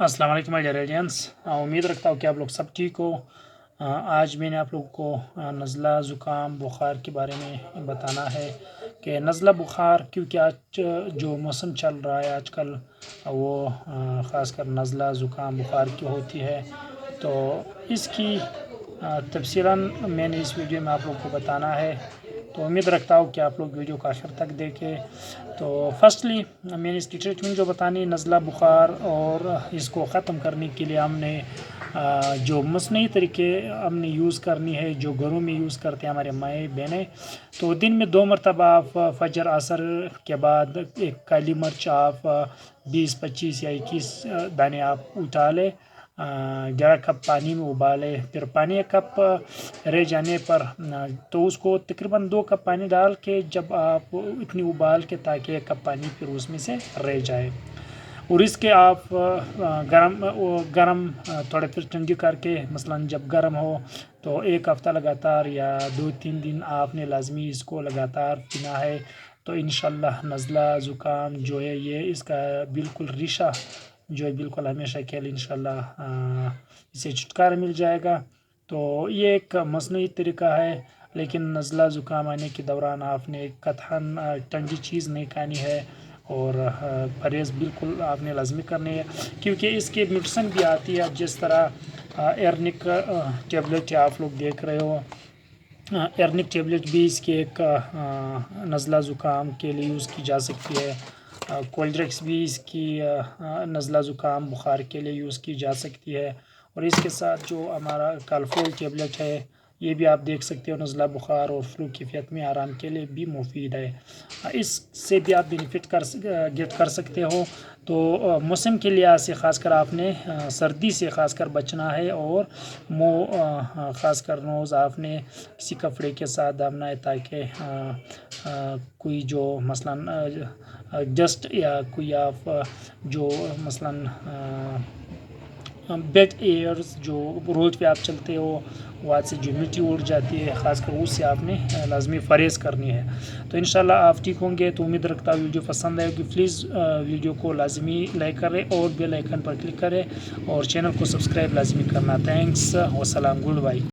अस्सलाम वालेकुम my dear audience. उम्मीद रखता हूँ कि आप लोग सब ठीक हो। आज मैंने आप लोगों को नज़ला ज़ुकाम बुखार के बारे में बताना है कि नज़ला बुखार, क्योंकि आज जो मौसम चल रहा है आजकल वो ख़ासकर नज़ला ज़ुकाम बुखार की होती है। तो इसकी तफसीलन मैंने इस वीडियो में आप लोग को बताना है। तो उम्मीद रखता हूँ कि आप लोग वीडियो को आखिर तक देखें। तो फर्स्टली मैंने इसकी ट्रीटमेंट जो बतानी नज़ला बुखार, और इसको ख़त्म करने के लिए हमने जो मसनूई तरीके हमने यूज़ करनी है, जो घरों में यूज़ करते हैं हमारे माएँ बहनें। तो दिन में 2 मरतबा आप फजर असर के बाद एक काली मिर्च आप 20-25 या 21 दाने आप उठा लें, 11 कप पानी में उबालें। फिर पानी एक कप रह जाने पर तो उसको तकरीबन 2 कप पानी डाल के जब आप इतनी उबाल के ताकि 1 कप पानी फिर उसमें से रह जाए, और इसके आप गरम थोड़ा फिर ठंडी करके, मसलन जब गरम हो तो 1 हफ़्ता लगातार या 2-3 दिन आपने लाजमी इसको लगातार पीना है। तो इंशाल्लाह नज़ला ज़ुकाम जो है ये इसका बिल्कुल रेशा जो है बिल्कुल हमेशा के लिए इंशाल्लाह इसे छुटकारा मिल जाएगा। तो ये एक मसनूई तरीका है, लेकिन नज़ला ज़ुकाम आने के दौरान आपने कतई ठंडी चीज़ नहीं खानी है, और परहेज़ बिल्कुल आपने लाजमी करनी है, क्योंकि इसकी मेडिसिन भी आती है। जिस तरह एरनिक टेबलेट आप लोग देख रहे हो, एरनिक टेबलेट भी इसकी एक नज़ला ज़ुकाम के लिए यूज़ की जा सकती है। कोल्ड्रिक्स भी इसकी नज़ला ज़ुकाम बुखार के लिए यूज़ की जा सकती है। और इसके साथ जो हमारा कालफोल टेबलेट है ये भी आप देख सकते हो, नज़ला बुखार और फ्लू कैफियत में आराम के लिए भी मुफीद है। इससे भी आप बेनिफिट गेट कर सकते हो। तो मौसम के लिहाज से ख़ासकर आपने सर्दी से ख़ासकर बचना है, और मुँह ख़ासकर नोज़ आपने किसी कपड़े के साथ दाबना है, ताकि कोई जो मसलन डस्ट या कोई आप जो मसलन बेड एयर्स जो रोड पे आप चलते हो वहाँ से जो मिट्टी उड़ जाती है, ख़ासकर उससे आपने लाजमी परहेज़ करनी है। तो इंशाल्लाह आप ठीक होंगे। तो उम्मीद रखता हूँ वीडियो पसंद आएगी। प्लीज़ वीडियो को लाजमी लाइक करें और बेल आइकन पर क्लिक करें, और चैनल को सब्सक्राइब लाजमी करना। थैंक्स, वसलाम, गुड बाय।